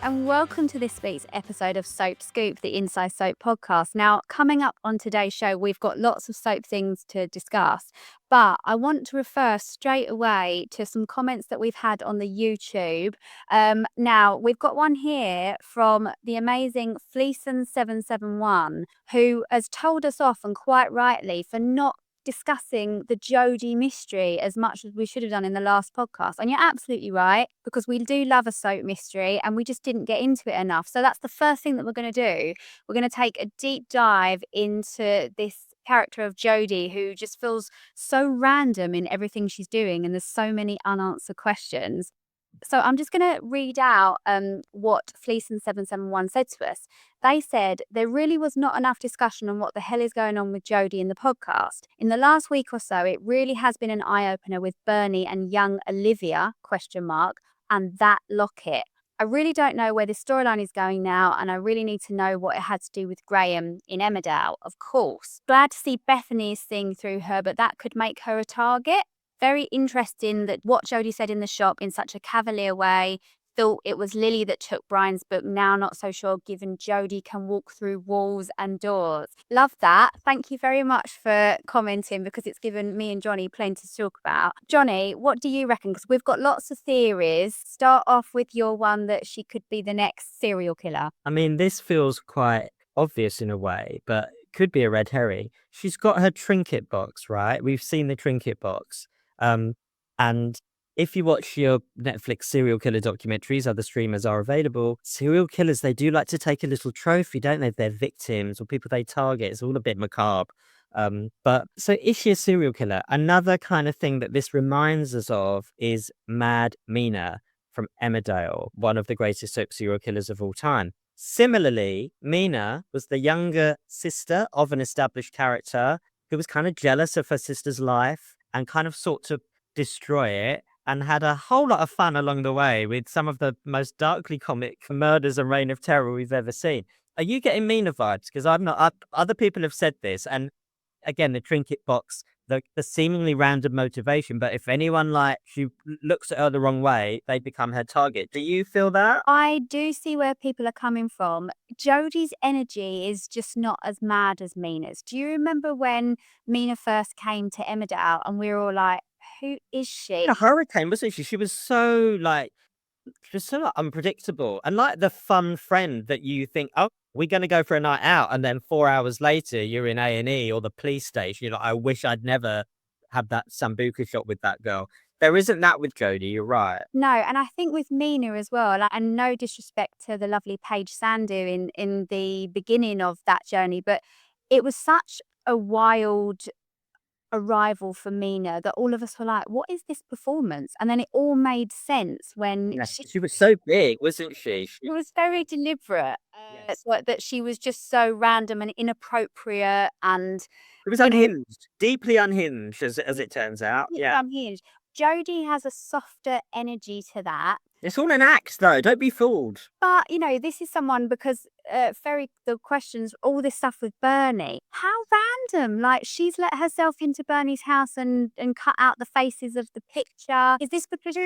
and welcome to this week's episode of Soap Scoop, the Inside Soap podcast. Now, coming up on today's show, we've got lots of soap things to discuss, but I want to refer straight away to some comments that we've had on the YouTube. Now, we've got one here from the amazing Fleeson771, who has told us off, and quite rightly, for not discussing the Jodie mystery as much as we should have done in the last podcast. And you're absolutely right, because we do love a soap mystery and we just didn't get into it enough. So that's the first thing that we're going to do. We're going to take a deep dive into this character of Jodie, who just feels so random in everything she's doing, and there's so many unanswered questions. So I'm just going to read out what Fleeson771 said to us. They said there really was not enough discussion on what the hell is going on with Jodie in the podcast. In the last week or so, it really has been an eye-opener with Bernie and young Olivia, ? And that locket. I really don't know where this storyline is going now, and I really need to know what it had to do with Graham in Emmerdale, of course. Glad to see Bethany is seeing through her, but that could make her a target. Very interesting that what Jodie said in the shop in such a cavalier way. Thought it was Lily that took Brian's book. Now not so sure, given Jodie can walk through walls and doors. Love that. Thank you very much for commenting, because it's given me and Johnny plenty to talk about. Johnny, what do you reckon? Because we've got lots of theories. Start off with your one that she could be the next serial killer. I mean, this feels quite obvious in a way, but it could be a red herring. She's got her trinket box, right? We've seen the trinket box. And if you watch your Netflix serial killer documentaries, other streamers are available. Serial killers, they do like to take a little trophy, don't they? Their victims or people they target. It's all a bit macabre. But so is she a serial killer? Another kind of thing that this reminds us of is Mad Meena from Emmerdale, one of the greatest soap serial killers of all time. Similarly, Meena was the younger sister of an established character who was kind of jealous of her sister's life and kind of sought to destroy it, and had a whole lot of fun along the way with some of the most darkly comic murders and reign of terror we've ever seen. Are you getting Meena vibes? Because I'm not. Other people have said this, and again, the trinket box, the seemingly random motivation, but if anyone she looks at her the wrong way, they become her target. Do you feel that? I do see where people are coming from. Jodie's energy is just not as mad as Meena's. Do you remember when Meena first came to Emmerdale and we were all like, who is she? A hurricane, wasn't she? She was so unpredictable, and like the fun friend that you think, oh, we're going to go for a night out, and then 4 hours later you're in A&E or the police station. You're like, I wish I'd never had that sambuca shot with that girl. There isn't that with Jodie. You're right. No, and I think with Meena as well, and no disrespect to the lovely Paige Sandu in the beginning of that journey, but it was such a wild arrival for Meena that all of us were like, what is this performance? And then it all made sense when she was so big, wasn't she? It was very deliberate. Yes. That she was just so random and inappropriate, and It was unhinged, deeply unhinged, as it turns out. Yeah, unhinged. Jodie has a softer energy to that. It's all an act, though. Don't be fooled. But, this is someone, because the questions, all this stuff with Bernie, how random. Like, she's let herself into Bernie's house and cut out the faces of the picture. Is this because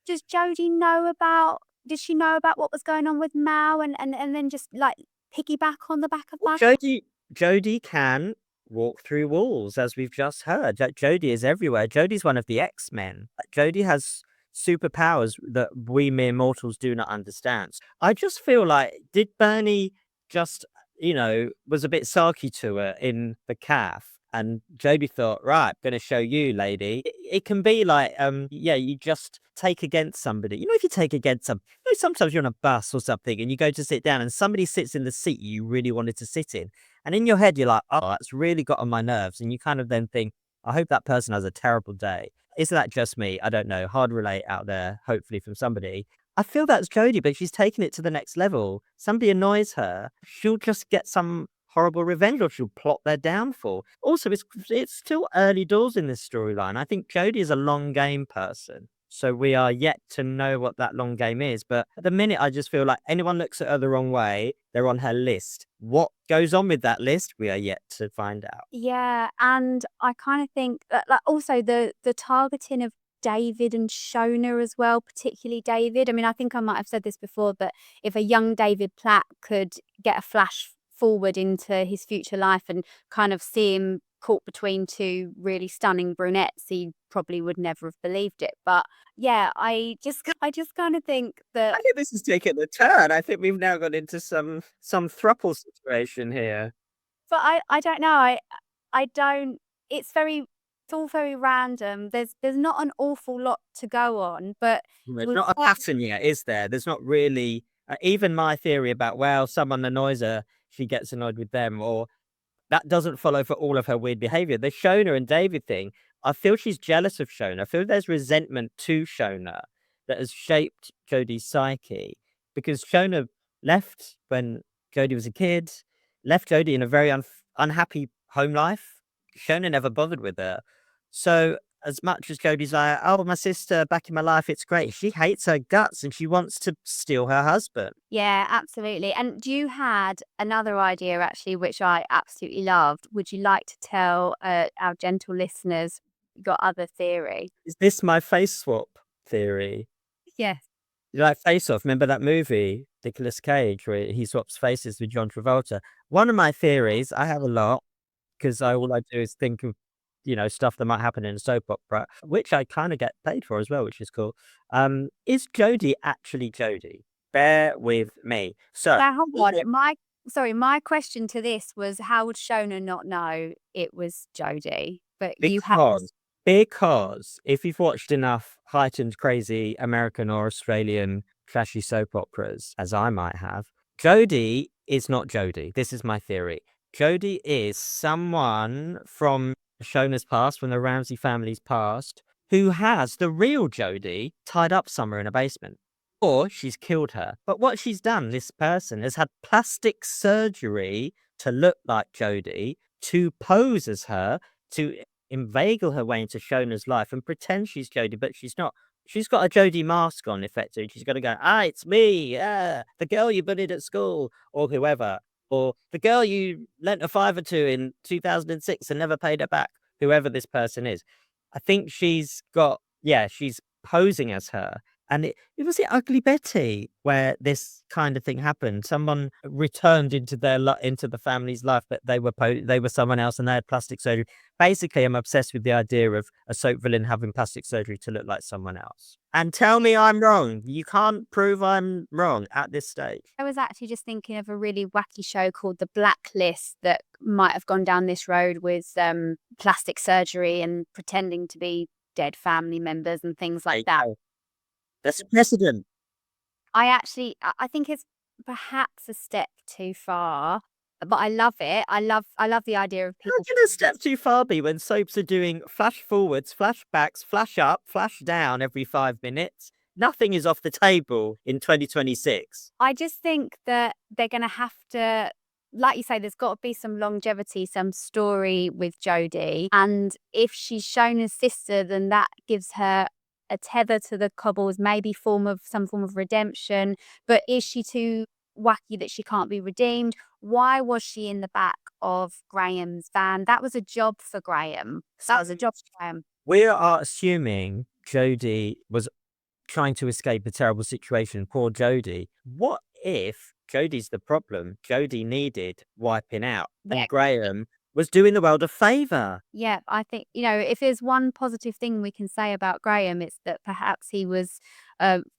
does Jodie know about, did she know about what was going on with Mal and then just piggyback on the back of Well, Jodie can walk through walls, as we've just heard. Jodie is everywhere. Jodie's one of the X-Men. Jodie has superpowers that we mere mortals do not understand. I just feel like, did Bernie just, was a bit sarky to her in the calf, and Jodie thought, right, I'm going to show you, lady. It can be like, you just take against somebody. If you take against sometimes you're on a bus or something and you go to sit down and somebody sits in the seat you really wanted to sit in. And in your head, you're like, oh, that's really got on my nerves. And you kind of then think, I hope that person has a terrible day. Is that just me? I don't know. Hard relate out there, hopefully from somebody. I feel that's Jodie, but she's taken it to the next level. Somebody annoys her, she'll just get some horrible revenge, or she'll plot their downfall. Also, it's still early doors in this storyline. I think Jodie is a long game person. So we are yet to know what that long game is. But at the minute, I just feel like anyone looks at her the wrong way, they're on her list. What goes on with that list, we are yet to find out. Yeah, and I kind of think that also the targeting of David and Shona as well, particularly David. I mean, I think I might have said this before, but if a young David Platt could get a flash forward into his future life and kind of see him caught between two really stunning brunettes, he probably would never have believed it. But yeah, I just kind of think that. I think this is taking a turn. I think we've now got into some throuple situation here. But I don't know. I don't. It's very. It's all very random. There's not an awful lot to go on, but it There's was not a quite. pattern yet, is there? There's not really even my theory about, well, someone annoys her, she gets annoyed with them, or that doesn't follow for all of her weird behavior. The Shona and David thing, I feel she's jealous of Shona. I feel there's resentment to Shona that has shaped Jodie's psyche because Shona left when Jodie was a kid, left Jodie in a very unhappy home life. Shona never bothered with her. So as much as Jodie's like, oh, my sister back in my life, it's great. She hates her guts and she wants to steal her husband. Yeah, absolutely. And you had another idea actually, which I absolutely loved. Would you like to tell our gentle listeners your other theory? Is this my face swap theory? Yes. You like Face Off? Remember that movie, Nicolas Cage, where he swaps faces with John Travolta? One of my theories, I have a lot, because all I do is think of, stuff that might happen in a soap opera, which I kind of get paid for as well, which is cool. Is Jodie actually Jodie? Bear with me. So, Now, hold on. My question to this was, how would Shona not know it was Jodie? But you have to. because if you've watched enough heightened, crazy American or Australian trashy soap operas, as I might have, Jodie is not Jodie. This is my theory. Jodie is someone from Shona's past, from the Ramsey family's past, who has the real Jodie tied up somewhere in a basement. Or she's killed her. But what she's done, this person has had plastic surgery to look like Jodie, to pose as her, to inveigle her way into Shona's life and pretend she's Jodie, but she's not. She's got a Jodie mask on, effectively. She's got to go, it's me, the girl you bullied at school, or whoever, or the girl you lent a fiver to in 2006 and never paid her back, whoever this person is. I think she's posing as her. And it was the Ugly Betty where this kind of thing happened. Someone returned into into the family's life, but they were someone else and they had plastic surgery. Basically, I'm obsessed with the idea of a soap villain having plastic surgery to look like someone else. And tell me I'm wrong. You can't prove I'm wrong at this stage. I was actually just thinking of a really wacky show called The Blacklist that might have gone down this road with plastic surgery and pretending to be dead family members and things like that. That's a precedent. I think it's perhaps a step too far, but I love it. I love the idea of How people. can a step too far be when soaps are doing flash forwards, flashbacks, flash up, flash down every 5 minutes? Nothing is off the table in 2026. I just think that they're going to have to, like you say, there's got to be some longevity, some story with Jodie. And if she's Shona's sister, then that gives her a tether to the cobbles, maybe some form of redemption. But is she too wacky that she can't be redeemed? Why was she in the back of Graham's van? That was a job for Graham. That was a job for Graham. We are assuming Jodie was trying to escape a terrible situation. Poor Jodie. What if Jodie's the problem? Jodie needed wiping out, and Graham was doing the world a favour. Yeah, I think, if there's one positive thing we can say about Graham, it's that perhaps he was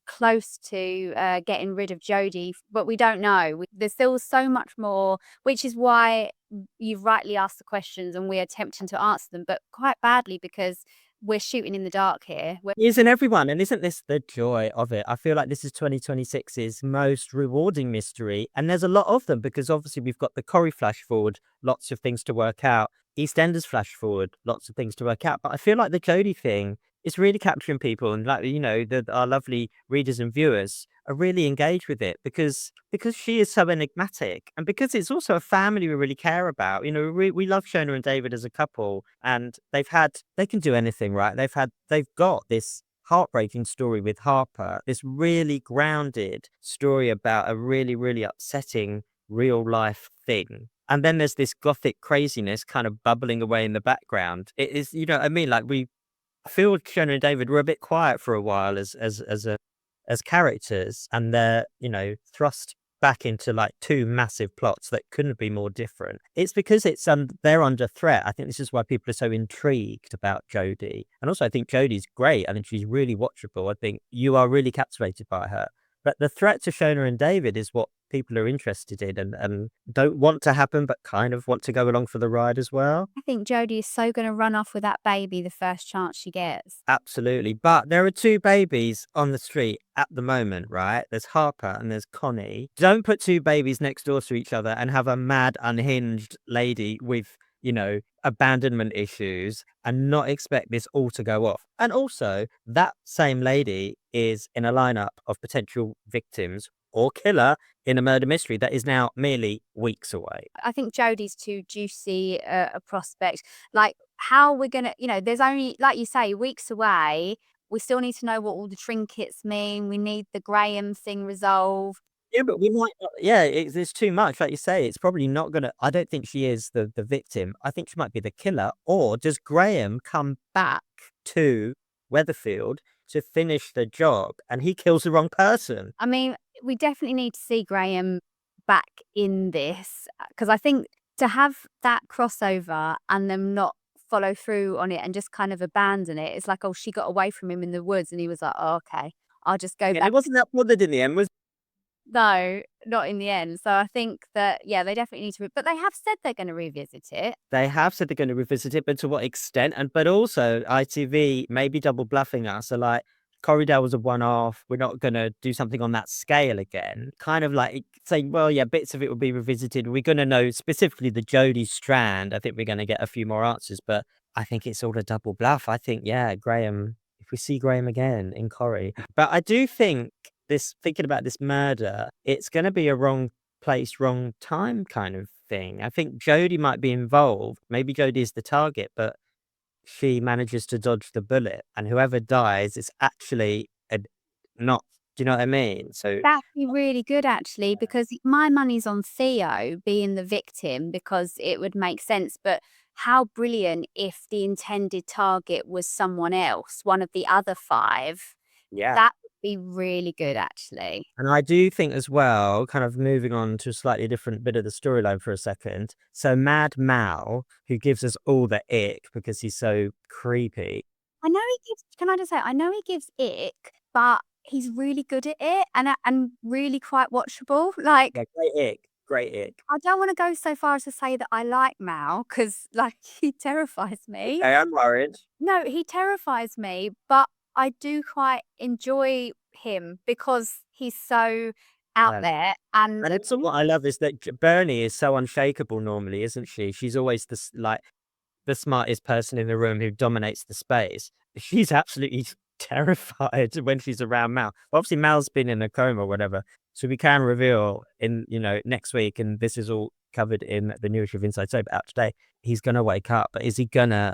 close to getting rid of Jodie, but we don't know. There's still so much more, which is why you've rightly asked the questions and we're attempting to answer them, but quite badly because we're shooting in the dark here. Isn't everyone? And isn't this the joy of it? I feel like this is 2026's most rewarding mystery. And there's a lot of them because obviously we've got the Corrie flash forward, lots of things to work out. EastEnders flash forward, lots of things to work out. But I feel like the Jodie thing is really capturing people, and our lovely readers and viewers are really engaged with it because she is so enigmatic, and because it's also a family we really care about. We love Shona and David as a couple, and they can do anything, right? They've got this heartbreaking story with Harper, this really grounded story about a really, really upsetting real life thing. And then there's this gothic craziness kind of bubbling away in the background. It is, like I feel Shona and David were a bit quiet for a while as characters, and they're, thrust back into like two massive plots that couldn't be more different. It's because they're under threat. I think this is why people are so intrigued about Jodie. And also I think Jodie's great. I think she's really watchable. I think you are really captivated by her. But the threat to Shona and David is what people are interested in and don't want to happen, but kind of want to go along for the ride as well. I think Jodie is so going to run off with that baby the first chance she gets. Absolutely. But there are two babies on the street at the moment, right? There's Harper and there's Connie. Don't put two babies next door to each other and have a mad, unhinged lady with, abandonment issues and not expect this all to go off. And also, that same lady is in a lineup of potential victims or killer in a murder mystery that is now merely weeks away. I think Jodie's too juicy a prospect. Like, how we're going to, there's only, like you say, weeks away. We still need to know what all the trinkets mean. We need the Graham thing resolved. Yeah, but we might not, yeah, it's too much. Like you say, it's probably not gonna, I don't think she is the victim. I think she might be the killer. Or does Graham come back to Weatherfield to finish the job and he kills the wrong person? I mean, we definitely need to see Graham back in this, because I think to have that crossover and them not follow through on it and just kind of abandon it, it's like, oh, she got away from him in the woods and he was like, oh, okay, I'll just go Yeah, back. it wasn't that bothered in the end, was No, not in the end. So I think that, yeah, they definitely need to, but they have said they're going to revisit it. they have said they're going to revisit it, but to what extent? And but also ITV may be double bluffing us. So like Corrie was a one-off. We're not going to do something on that scale again. Kind of like saying, well, yeah, bits of it will be revisited. We're going to know specifically the Jodie strand. I think we're going to get a few more answers, but I think it's all a double bluff. I think, yeah, Graham, if we see Graham again in Corrie. But I do think thinking about this murder, it's going to be a wrong place, wrong time kind of thing. I think Jodie might be involved. Maybe Jodie is the target, but she manages to dodge the bullet, and whoever dies is actually not. Do you know what I mean? So That'd be really good, actually, because my money's on Theo being the victim because it would make sense. But how brilliant if the intended target was someone else, one of the other five. yeah. That would be really good, actually. And I do think as well, kind of moving on to a slightly different bit of the storyline for a second. So Mad Mal, who gives us all the ick because he's so creepy. I know he gives, can I just say, I know he gives ick, but he's really good at it and really quite watchable. Like, Yeah, great ick. Great ick. I don't want to go so far as to say that I like Mal because, like, he terrifies me. Okay, I'm worried. No, he terrifies me, but I do quite enjoy him because he's so out Yeah. there. And And it's what I love is that Bernie is so unshakable normally, isn't she? She's always the smartest person in the room who dominates the space. She's absolutely terrified when she's around Mal. Obviously, Mal's been in a coma or whatever, so we can reveal in next week, and this is all covered in the new issue of Inside Soap out today. He's gonna wake up, but is he gonna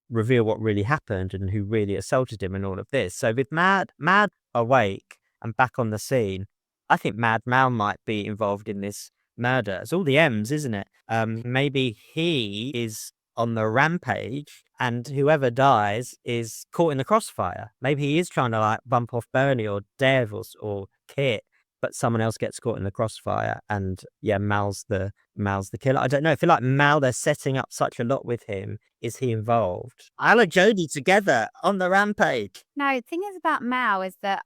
reveal what really happened and who really assaulted him and all of this? So with Mad awake and back on the scene, I think Mad Mal might be involved in this murder. It's all the M's, isn't it? Maybe he is on the rampage and whoever dies is caught in the crossfire. Maybe he is trying to like bump off Bernie or Dev or Kit, but someone else gets caught in the crossfire and yeah, Mal's the killer. I don't know. I feel like Mal, they're setting up such a lot with him. Is he involved? Al and Jodie together on the rampage. no, the thing is about Mal is that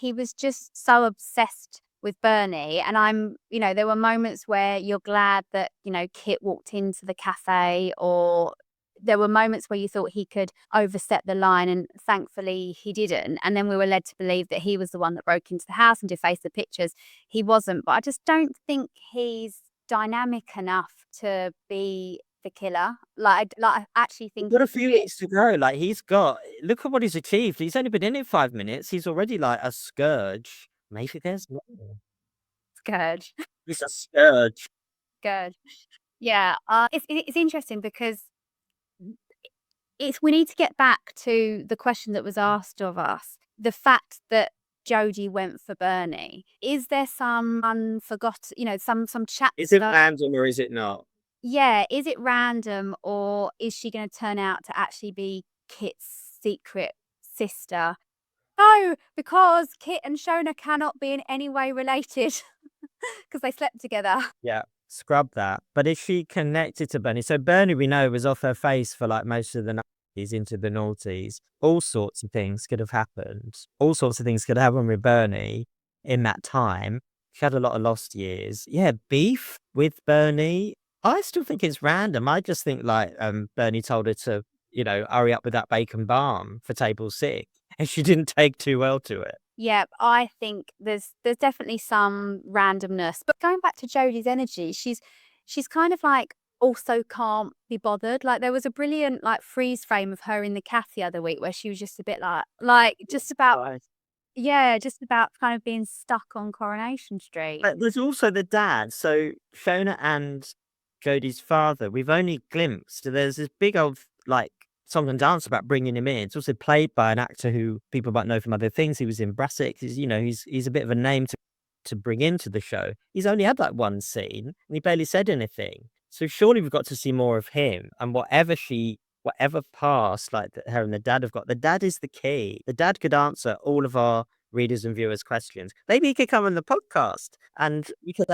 he was just so obsessed with Bernie. And there were moments where you're glad that, Kit walked into the cafe, or there were moments where you thought he could overstep the line, and thankfully he didn't. And then we were led to believe that he was the one that broke into the house and defaced the pictures. He wasn't, but I just don't think he's dynamic enough to be the killer. I actually think Got a few weeks to go. Like look at what he's achieved. He's only been in it 5 minutes. He's already like a scourge. Maybe there's more. scared. He's a scourge. Good. Yeah, it's interesting because we need to get back to the question that was asked of us. The fact that Jodie went for Bernie. Is there some unforgotten, some chat? Is it random or is it not? Yeah, is it random, or is she going to turn out to actually be Kit's secret sister. No, because Kit and Shona cannot be in any way related because they slept together. Yeah, scrub that. But is she connected to Bernie? So Bernie, we know, was off her face for like most of the 90s into the noughties. All sorts of things could have happened. All sorts of things could happen with Bernie in that time. She had a lot of lost years. Yeah, beef with Bernie. I still think it's random. I just think like Bernie told her to, hurry up with that bacon balm for table 6. And she didn't take too well to it. Yeah, I think there's definitely some randomness. But going back to Jodie's energy, she's kind of like also can't be bothered. Like there was a brilliant like freeze frame of her in the cafe the other week where she was just a bit like just about Right. yeah, just about kind of being stuck on Coronation Street. But there's also the dad. So Shona and Jodie's father, we've only glimpsed. There's this big old like song and dance about bringing him in. It's also played by an actor who people might know from other things. He was in Brassic. He's a bit of a name to bring into the show. He's only had like one scene and he barely said anything. So surely we've got to see more of him. And whatever past like that her and the dad have got, the dad is the key. The dad could answer all of our readers and viewers' questions. Maybe he could come on the podcast and you could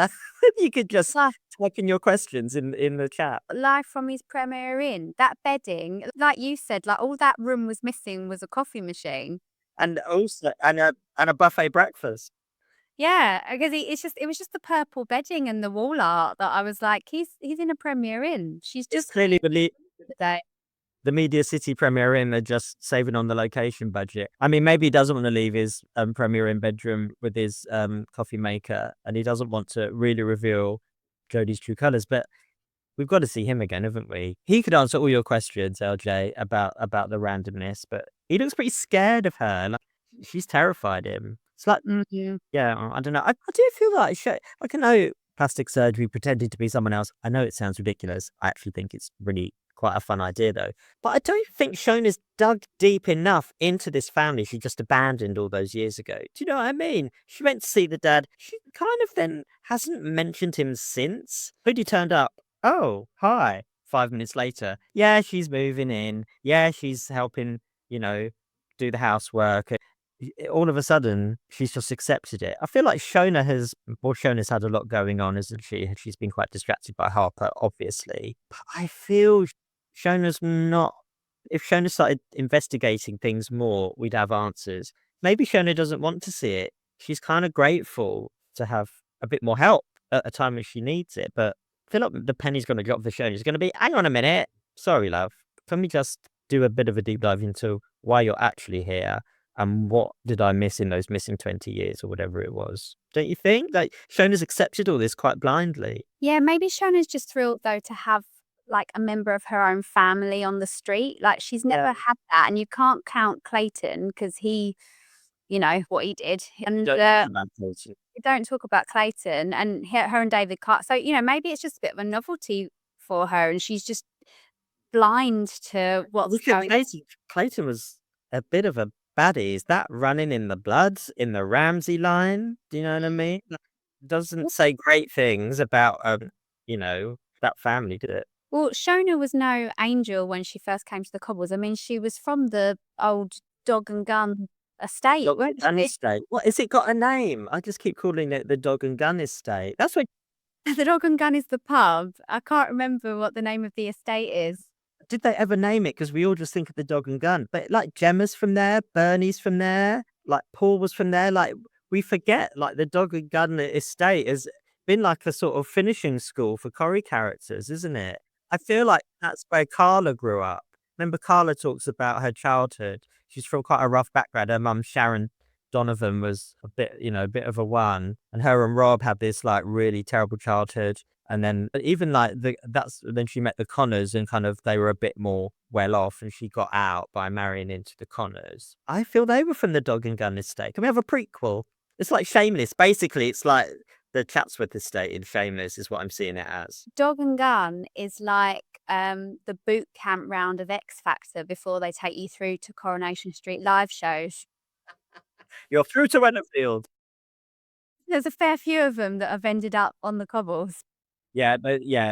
you could just Live, type in your questions in the chat. live from his premiere in that bedding, like you said, like all that room was missing was a coffee machine. And also and a buffet breakfast. Yeah, because it was just the purple bedding and the wall art that I was like, he's in a Premier Inn. She's It's just clearly there. the Media City Premier Inn, they're just saving on the location budget. I mean, maybe he doesn't want to leave his Premier Inn bedroom with his coffee maker, and he doesn't want to really reveal Jodie's true colours, but we've got to see him again, haven't we? He could answer all your questions, LJ, about the randomness, but he looks pretty scared of her. Like she's terrified him. It's like, Mhm. yeah, I don't know. I do feel like like I know plastic surgery pretending to be someone else. I know it sounds ridiculous. I actually think it's really quite a fun idea though. But I don't think Shona's dug deep enough into this family she just abandoned all those years ago. Do you know what I mean? She went to see the dad. She kind of then hasn't mentioned him since. Hoodie turned up. Oh, hi. 5 minutes later. Yeah, she's moving in. Yeah, she's helping, do the housework. All of a sudden, she's just accepted it. I feel like Shona's had a lot going on, isn't she? She's been quite distracted by Harper, obviously. But I feel Shona's not. If Shona started investigating things more, we'd have answers. Maybe Shona doesn't want to see it. She's kind of grateful to have a bit more help at a time when she needs it. But I feel like the penny's going to drop for Shona. It's going to be, hang on a minute. Sorry, love. Can we just do a bit of a deep dive into why you're actually here? And what did I miss in those missing 20 years or whatever it was? Don't you think? Like, Shona's accepted all this quite blindly. Yeah, maybe Shona's just thrilled though to have like a member of her own family on the street. Like she's never had that, and you can't count Clayton because he, what he did, and Don't talk about those. we don't talk about Clayton and her and David Carr. So maybe it's just a bit of a novelty for her, and she's just blind to what's Look at going. Clayton was a bit of a baddie. Is that running in the Bloods, in the Ramsey line? Do you know what I mean? Doesn't say great things about, that family, did it? Well, Shona was no angel when she first came to the Cobbles. I mean, she was from the old Dog and Gun estate, Dog weren't and she? Estate. What, has it got a name? I just keep calling it the Dog and Gun Estate. That's what. The Dog and Gun is the pub. I can't remember what the name of the estate is. Did they ever name it? Because we all just think of the Dog and Gun. But like Gemma's from there, Bernie's from there, like Paul was from there. Like we forget, like the Dog and Gun Estate has been like a sort of finishing school for Corrie characters, isn't it? I feel like that's where Carla grew up. Remember, Carla talks about her childhood. She's from quite a rough background. Her mum, Sharon Donovan, was a bit, a bit of a one. And her and Rob had this like really terrible childhood. And then even like then she met the Connors and kind of they were a bit more well off and she got out by marrying into the Connors. I feel they were from the Dog and Gun estate. Can we have a prequel? It's like Shameless. Basically, it's like the Chatsworth estate in Shameless is what I'm seeing it as. Dog and Gun is like the boot camp round of X Factor before they take you through to Coronation Street live shows. You're through to Enfield. There's a fair few of them that have ended up on the Cobbles. Yeah,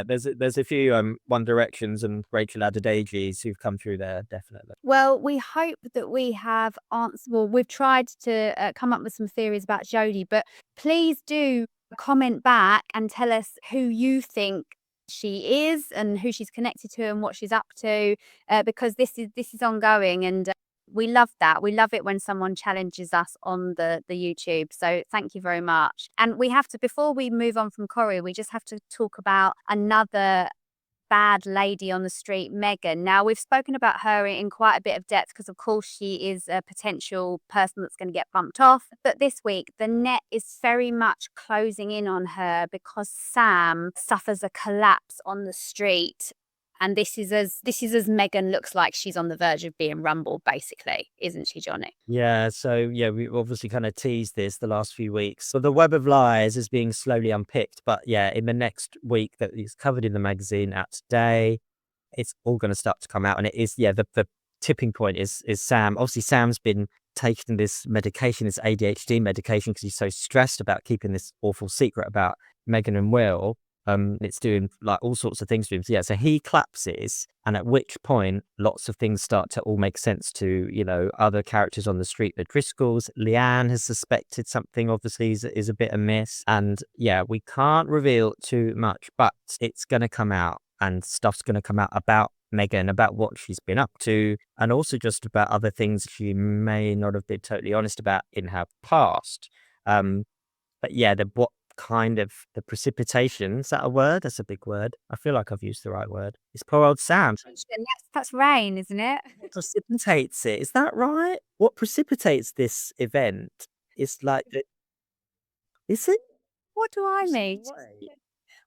there's a few One Directions and Rachel Adadeji's who've come through there, definitely. Well, we hope that we have answered. Well, we've tried to come up with some theories about Jodie, but please do comment back and tell us who you think she is and who she's connected to and what she's up to, because this is ongoing, and we love that. We love it when someone challenges us on the YouTube. So thank you very much. And we have to, before we move on from Corrie, we just have to talk about another bad lady on the street, Megan. Now, we've spoken about her in quite a bit of depth because, of course, she is a potential person that's going to get bumped off. But this week, the net is very much closing in on her because Sam suffers a collapse on the street. And this is as Megan looks like she's on the verge of being rumbled, basically, isn't she, Johnny? Yeah, so yeah, we obviously kind of teased this the last few weeks. So the web of lies is being slowly unpicked. But yeah, in the next week that is covered in the magazine out today, it's all going to start to come out. And it is, yeah, the tipping point is Sam. Obviously, Sam's been taking this medication, this ADHD medication, because he's so stressed about keeping this awful secret about Megan and Will. It's doing like all sorts of things to him. So yeah, so he collapses, and at which point lots of things start to all make sense to, you know, other characters on the street. The Driscolls, Leanne has suspected something obviously is a bit amiss. And yeah, we can't reveal too much, but it's going to come out, and stuff's going to come out about Megan, about what she's been up to, and also just about other things she may not have been totally honest about in her past. But yeah, what kind of the precipitation, is that a word? That's a big word. I feel like I've used the right word. It's poor old Sam. That's rain, isn't it? What precipitates it? Is that right? What precipitates this event? It's like, is it? What do I mean? Way.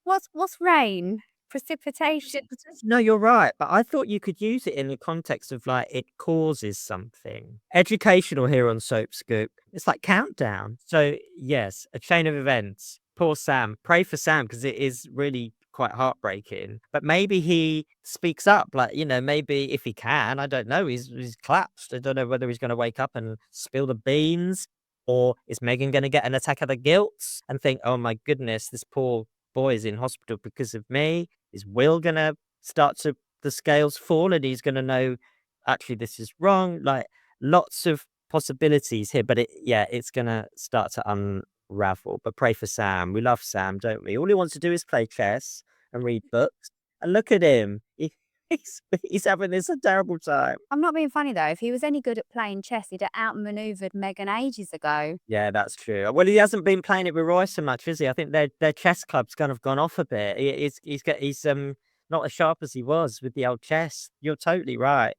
What's rain? Precipitation. No, you're right. But I thought you could use it in the context of like it causes something. Educational here on Soap Scoop. It's like countdown. So yes, a chain of events. Poor Sam. Pray for Sam because it is really quite heartbreaking. But maybe he speaks up. Like, you know, maybe if he can, I don't know. He's collapsed. I don't know whether he's going to wake up and spill the beans, or is Megan going to get an attack of the guilt and think, oh my goodness, this poor boy is in hospital because of me? Is Will gonna start to the scales fall, and he's gonna know actually this is wrong? Like lots of possibilities here, but it's gonna start to unravel. But pray for Sam. We love Sam, don't we? All he wants to do is play chess and read books. And look at him. He's having this a terrible time. I'm not being funny though. If he was any good at playing chess, he'd have outmaneuvered Megan ages ago. Yeah, that's true. Well, he hasn't been playing it with Roy so much, has he? I think their chess club's kind of gone off a bit. He's not as sharp as he was with the old chess. You're totally right.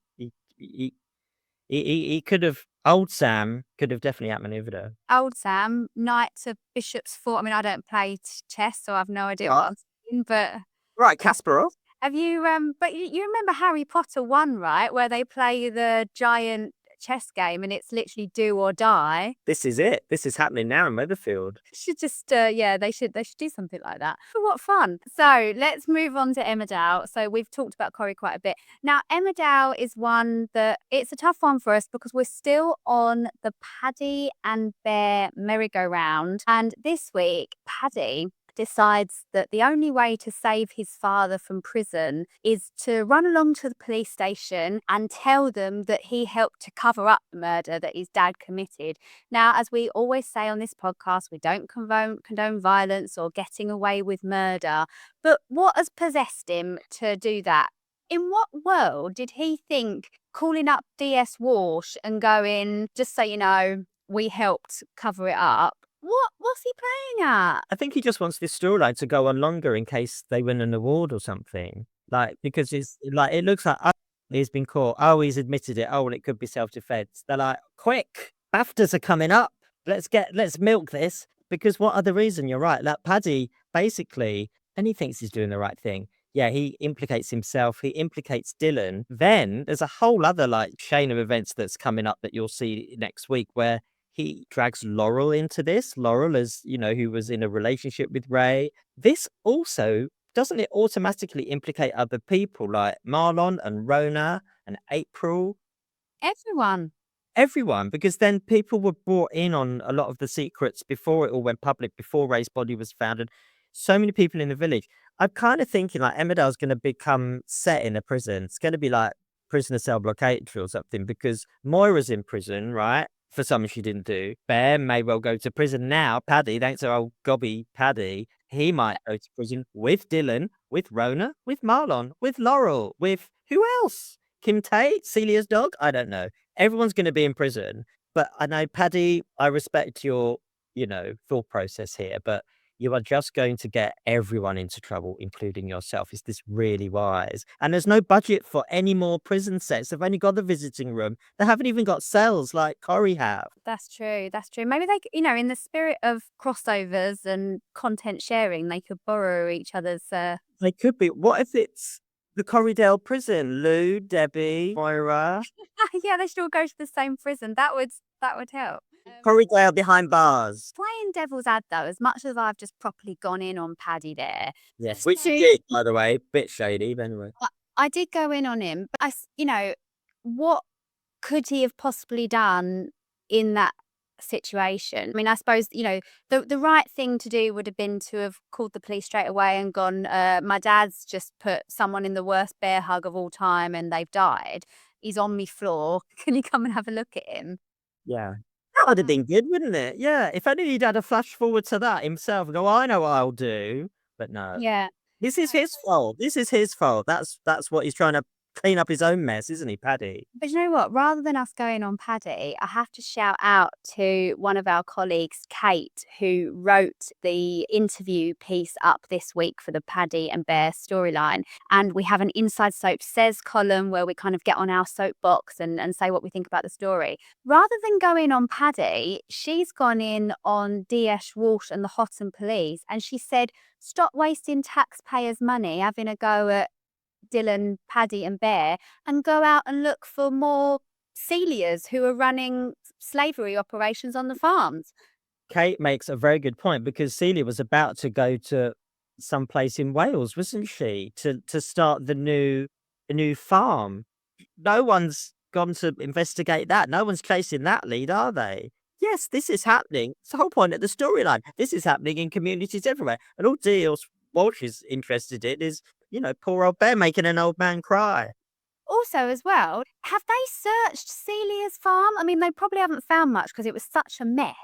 He could have, old Sam could have definitely outmaneuvered her. Old Sam, knight to bishop's four. I mean, I don't play chess, so I've no idea what I'm saying, but Right, Kasparov. have you but you remember Harry Potter 1, right? Where they play the giant chess game and it's literally do or die. This is it. This is happening now in Weatherfield. Should just they should do something like that. But what fun. So let's move on to Emmerdale. So we've talked about Corrie quite a bit. Now Emmerdale is one that it's a tough one for us because we're still on the Paddy and Bear merry-go-round. And this week, Paddy decides that the only way to save his father from prison is to run along to the police station and tell them that he helped to cover up the murder that his dad committed. Now, as we always say on this podcast, we don't condone violence or getting away with murder. But what has possessed him to do that? In what world did he think calling up DS Walsh and going, just so you know, we helped cover it up? What's he playing at? I think he just wants this storyline to go on longer in case they win an award or something. Like, because it's like, it looks like, oh, he's been caught. Oh, he's admitted it. Oh, and it could be self-defense. They're like, quick, BAFTAs are coming up. Let's milk this. Because what other reason? You're right. Like Paddy, basically, and he thinks he's doing the right thing. Yeah, he implicates himself. He implicates Dylan. Then there's a whole other like chain of events that's coming up that you'll see next week where he drags Laurel into this. Laurel is, you know, who was in a relationship with Ray. This also, doesn't it automatically implicate other people like Marlon and Rona and April? Everyone, because then people were brought in on a lot of the secrets before it all went public, before Ray's body was found. And so many people in the village. I'm kind of thinking like Emmerdale's going to become set in a prison. It's going to be like prisoner cell blockade or something, because Moira's in prison, right? For something she didn't do. Bear may well go to prison now. Paddy, thanks to old gobby Paddy, he might go to prison with Dylan, with Rona, with Marlon, with Laurel, with who else? Kim Tate, Celia's dog? I don't know. Everyone's going to be in prison. But I know, Paddy, I respect your, thought process here, but you are just going to get everyone into trouble, including yourself. Is this really wise? And there's no budget for any more prison sets. They've only got the visiting room. They haven't even got cells like Corrie have. That's true. That's true. Maybe they, in the spirit of crossovers and content sharing, they could borrow each other's. They could be. What if it's the Corriedale prison? Lou, Debbie, Moira. Yeah, they should all go to the same prison. That would help. Corriedale behind bars. Playing devil's ad though, as much as I've just properly gone in on Paddy there. Yes, which he did, by the way. Bit shady, but anyway. I did go in on him, but what could he have possibly done in that situation? I mean, I suppose, the right thing to do would have been to have called the police straight away and gone, my dad's just put someone in the worst bear hug of all time and they've died. He's on me floor. Can you come and have a look at him? Yeah. That would have been good, wouldn't it? Yeah. If only he'd had a flash forward to that himself and go, I know what I'll do. But no. Yeah. This is his fault. This is his fault. That's what he's trying to clean up his own mess, isn't he, Paddy? But you know what? Rather than us going on Paddy, I have to shout out to one of our colleagues, Kate, who wrote the interview piece up this week for the Paddy and Bear storyline. And we have an Inside Soap Says column where we kind of get on our soapbox and say what we think about the story. Rather than going on Paddy, she's gone in on D.S. Walsh and the Hotton Police. And she said, stop wasting taxpayers' money having a go at Dylan, Paddy and Bear, and go out and look for more Celias who are running slavery operations on the farms. Kate makes a very good point, because Celia was about to go to some place in Wales, wasn't she? To start the new farm. No one's gone to investigate that. No one's chasing that lead, are they? Yes, this is happening. It's the whole point of the storyline. This is happening in communities everywhere. And all deals Walsh is interested in is, poor old Bear making an old man cry. Also, as well, have they searched Celia's farm? I mean, they probably haven't found much because it was such a mess.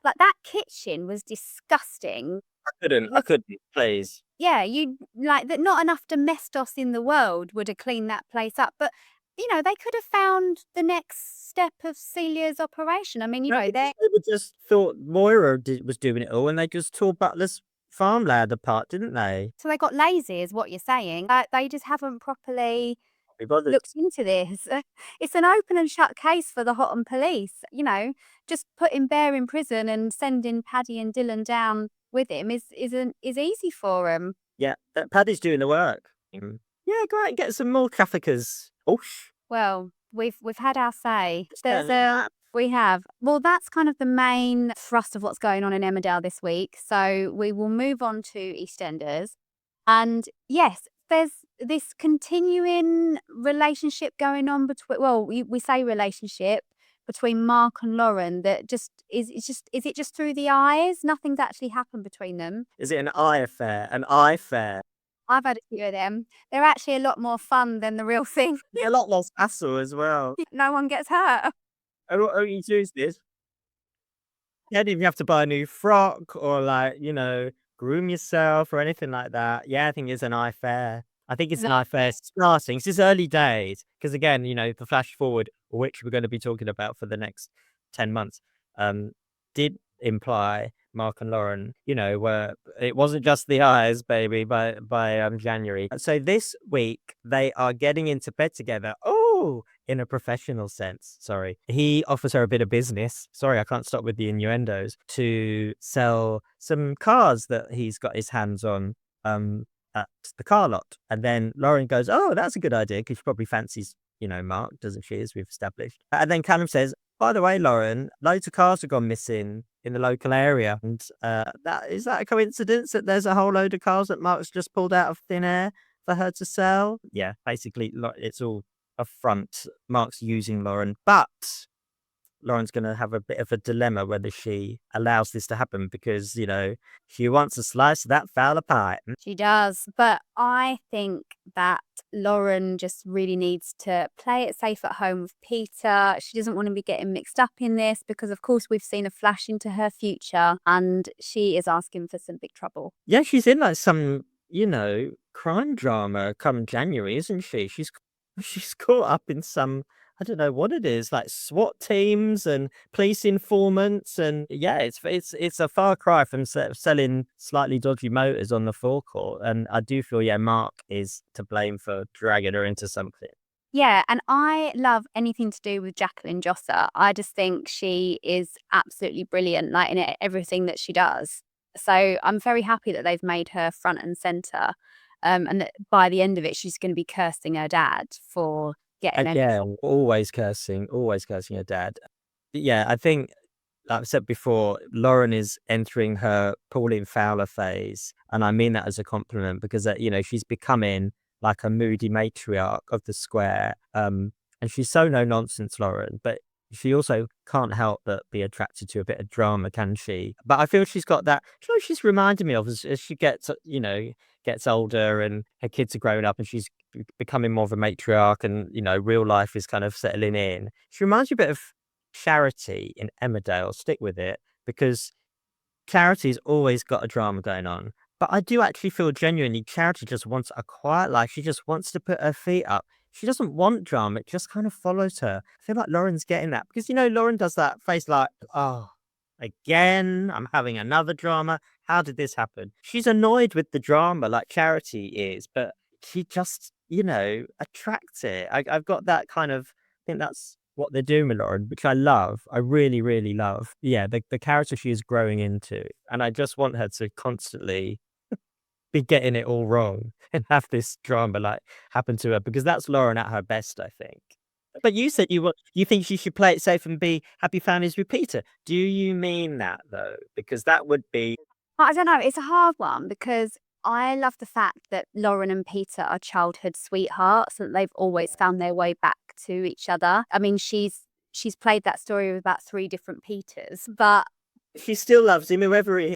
Like, that kitchen was disgusting. I couldn't, please. Yeah, that not enough domestos in the world would have cleaned that place up. But, they could have found the next step of Celia's operation. I mean, they just thought Moira was doing it all, and they just tore Butler's farmland apart, didn't they? So they got lazy, is what you're saying. They just haven't properly looked into this. It's an open and shut case for the Hotton Police. Just putting Bear in prison and sending Paddy and Dylan down with him is easy for him. Yeah, Paddy's doing the work. Yeah, go out and get some more traffickers. Oosh. Well, we've had our say. We have. Well, that's kind of the main thrust of what's going on in Emmerdale this week. So we will move on to EastEnders. And yes, there's this continuing relationship going on between, well, we say relationship between Mark and Lauren that is it just through the eyes? Nothing's actually happened between them. Is it an eye affair? An eye affair? I've had a few of them. They're actually a lot more fun than the real thing. A lot less hassle as well. No one gets hurt. Oh, you choose this. You don't even have to buy a new frock or groom yourself or anything like that. Yeah, I think it's an eye fair. I think it's an eye fair starting. It's just early days. Because again, the flash forward, which we're going to be talking about for the next 10 months, did imply Mark and Lauren, were, it wasn't just the eyes, baby, by January. So this week they are getting into bed together. Oh, in a professional sense. Sorry. He offers her a bit of business. Sorry, I can't stop with the innuendos. To sell some cars that he's got his hands on at the car lot. And then Lauren goes, oh, that's a good idea, because she probably fancies, Mark, doesn't she, as we've established. And then Callum says, by the way, Lauren, loads of cars have gone missing in the local area. And is that a coincidence that there's a whole load of cars that Mark's just pulled out of thin air for her to sell? Yeah, basically, it's all a front. Mark's using Lauren. But Lauren's going to have a bit of a dilemma whether she allows this to happen because, she wants a slice of that Fowler pie. She does. But I think that Lauren just really needs to play it safe at home with Peter. She doesn't want to be getting mixed up in this because, of course, we've seen a flash into her future and she is asking for some big trouble. Yeah, she's in like some, crime drama come January, isn't she? She's caught up in some, I don't know what it is, like SWAT teams and police informants, and yeah, it's a far cry from selling slightly dodgy motors on the forecourt. And I do feel, yeah, Mark is to blame for dragging her into something. Yeah, and I love anything to do with Jacqueline Josser. I just think she is absolutely brilliant, like in everything that she does. So I'm very happy that they've made her front and center, and that by the end of it, she's going to be cursing her dad for getting And her. yeah, always cursing her dad. Yeah, I think, like I've said before, Lauren is entering her Pauline Fowler phase, and I mean that as a compliment because she's becoming like a moody matriarch of the square, and she's so no nonsense, Lauren, but she also can't help but be attracted to a bit of drama, can she? But I feel she's got that. She's reminding me of as she gets older and her kids are growing up and she's becoming more of a matriarch, and real life is kind of settling in. She reminds me a bit of Charity in Emmerdale. Stick with it because Charity's always got a drama going on. But I do actually feel genuinely Charity just wants a quiet life. She just wants to put her feet up. She doesn't want drama. It just kind of follows her. I feel like Lauren's getting that because, Lauren does that face like, oh, again, I'm having another drama. How did this happen? She's annoyed with the drama like Charity is, but she just, attracts it. I've got that kind of, I think that's what they're doing with Lauren, which I love. I really, really love. Yeah, the character she is growing into. And I just want her to constantly be getting it all wrong and have this drama like happen to her because that's Lauren at her best, I think. But you said you think she should play it safe and be happy families with Peter. Do you mean that though? Because that would be I don't know. It's a hard one because I love the fact that Lauren and Peter are childhood sweethearts and they've always found their way back to each other. I mean, she's played that story with about 3 different Peters, but she still loves him, whoever he is.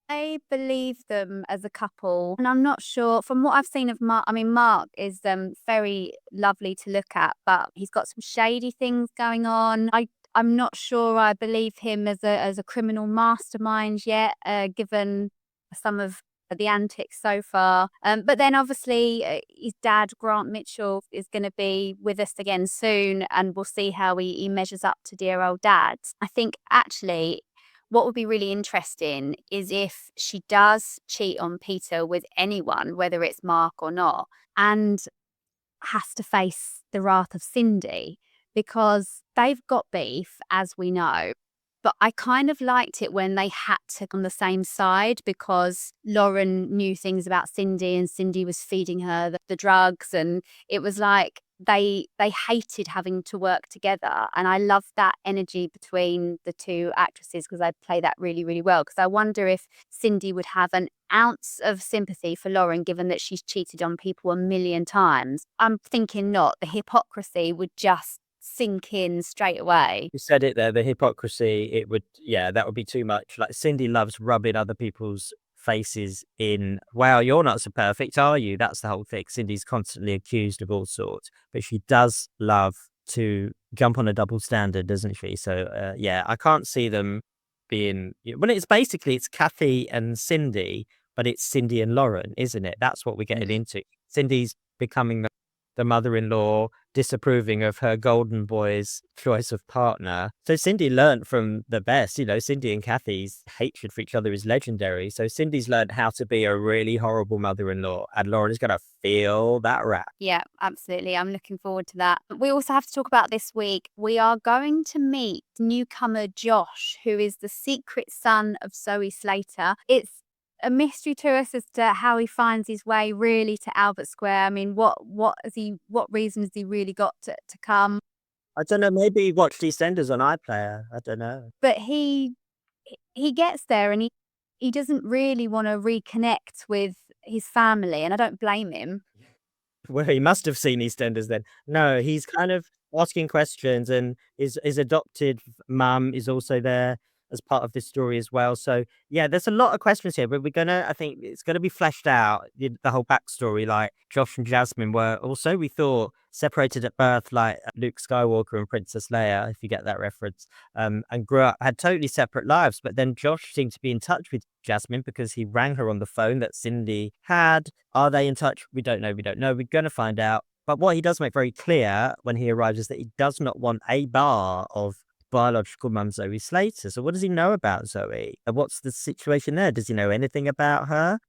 I believe them as a couple, and I'm not sure from what I've seen of Mark. I mean, Mark is very lovely to look at, but he's got some shady things going on. I'm not sure I believe him as a criminal mastermind yet, given some of the antics so far. But then obviously his dad, Grant Mitchell, is going to be with us again soon, and we'll see how he measures up to dear old dad. I think actually what would be really interesting is if she does cheat on Peter with anyone, whether it's Mark or not, and has to face the wrath of Cindy because they've got beef, as we know. But I kind of liked it when they had to on the same side because Lauren knew things about Cindy and Cindy was feeding her the drugs, and it was like they hated having to work together. And I love that energy between the two actresses because they play that really, really well. Because I wonder if Cindy would have an ounce of sympathy for Lauren given that she's cheated on people a million times. I'm thinking not. The hypocrisy would just sink in straight away. You said it there, the hypocrisy, that would be too much. Like Cindy loves rubbing other people's faces in, wow, you're not so perfect, are you? That's the whole thing. Cindy's constantly accused of all sorts, but she does love to jump on a double standard, doesn't she? So, I can't see them being, when it's Kathy and Cindy, but it's Cindy and Lauren, isn't it? That's what we're getting into. Cindy's becoming the mother-in-law, disapproving of her golden boy's choice of partner. So Cindy learned from the best. Cindy and Kathy's hatred for each other is legendary. So Cindy's learned how to be a really horrible mother-in-law, and Lauren is going to feel that rap. Yeah, absolutely. I'm looking forward to that. We also have to talk about this week. We are going to meet newcomer Josh, who is the secret son of Zoe Slater. It's a mystery to us as to how he finds his way really to Albert Square. I mean, what reason has he really got to come? I don't know, maybe he watched EastEnders on iPlayer. I don't know. But he gets there and he doesn't really want to reconnect with his family, and I don't blame him. Well, he must have seen EastEnders then. No, he's kind of asking questions, and his adopted mum is also there as part of this story as well. So yeah, there's a lot of questions here, but I think it's gonna be fleshed out, the whole backstory. Like Josh and Jasmine were also, we thought, separated at birth, like Luke Skywalker and Princess Leia, if you get that reference, and grew up, had totally separate lives. But then Josh seemed to be in touch with Jasmine because he rang her on the phone that Cindy had. Are they in touch? We don't know. We don't know. We're gonna find out. But what he does make very clear when he arrives is that he does not want a bar of biological mum Zoe Slater. So what does he know about Zoe? And what's the situation there? Does he know anything about her?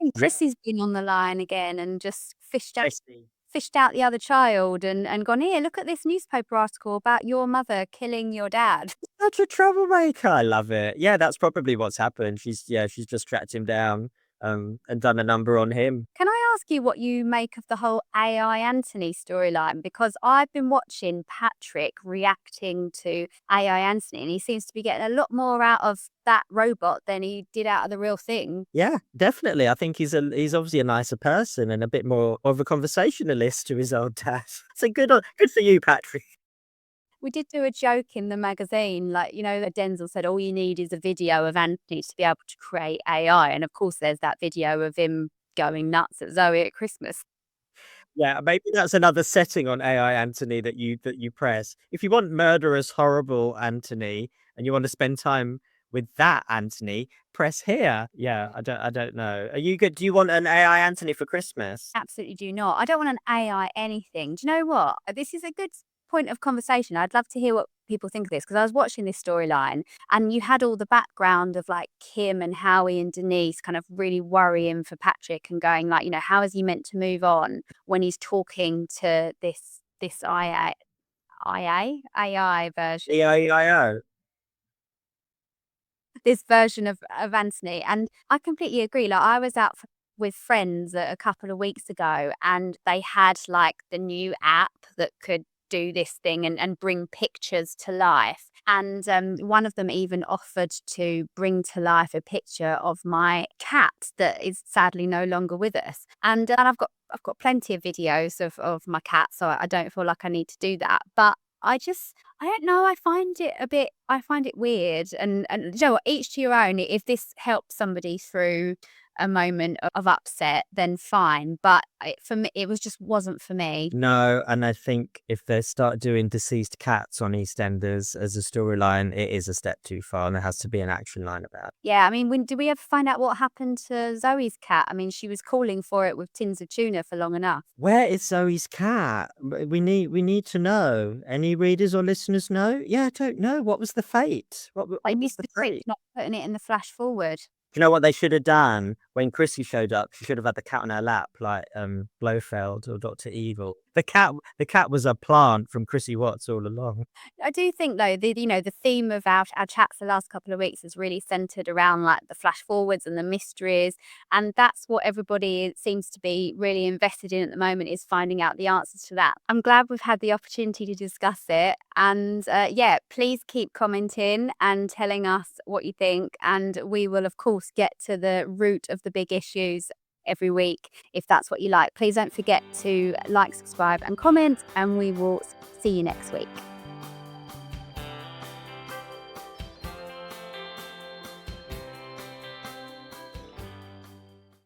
think Re- Chrissy's been on the line again and just Christy. fished out the other child and gone, "Here, look at this newspaper article about your mother killing your dad." Such a troublemaker. I love it. Yeah, that's probably what's happened. She's just tracked him down and done a number on him. Can I ask you what you make of the whole AI Anthony storyline? Because I've been watching Patrick reacting to AI Anthony, and he seems to be getting a lot more out of that robot than he did out of the real thing. Yeah, definitely. I think he's obviously a nicer person and a bit more of a conversationalist to his old dad. So good for you, Patrick. We did do a joke in the magazine, like, that Denzel said, all you need is a video of Anthony to be able to create AI. And of course, there's that video of him going nuts at Zoe at Christmas. Yeah, maybe that's another setting on AI Anthony that you press. If you want murderous, horrible Anthony and you want to spend time with that Anthony, press here. Yeah, I don't know. Are you good? Do you want an AI Anthony for Christmas? Absolutely do not. I don't want an AI anything. Do you know what? This is a good point of conversation. I'd love to hear what people think of this because I was watching this storyline and you had all the background of like Kim and Howie and Denise kind of really worrying for Patrick and going like, how is he meant to move on when he's talking to this AI version, EIO. this version of Anthony. And I completely agree. Like I was out with friends a couple of weeks ago and they had like the new app that could do this thing and bring pictures to life. And one of them even offered to bring to life a picture of my cat that is sadly no longer with us. And I've got plenty of videos of my cat, so I don't feel like I need to do that. But I don't know, I find it weird and you know what, each to your own. If this helps somebody through a moment of upset, then fine. But for me, it wasn't for me. No, and I think if they start doing deceased cats on EastEnders as a storyline, it is a step too far, and there has to be an action line about it. Yeah, I mean, did we ever find out what happened to Zoe's cat? I mean, she was calling for it with tins of tuna for long enough. Where is Zoe's cat? We need to know. Any readers or listeners know? Yeah, I don't know. What was the fate? I What was missed the the trick fate? not putting it in the flash forward. Do you know what they should have done when Chrissy showed up? She should have had the cat on her lap, like Blofeld or Doctor Evil. The cat was a plant from Chrissy Watts all along. I do think though, the theme of our chats the last couple of weeks is really centered around like the flash forwards and the mysteries, and that's what everybody seems to be really invested in at the moment, is finding out the answers to that. I'm glad we've had the opportunity to discuss it, and yeah, please keep commenting and telling us what you think, and we will of course get to the root of the big issues every week if that's what you like. Please don't forget to like, subscribe and comment, and we will see you next week.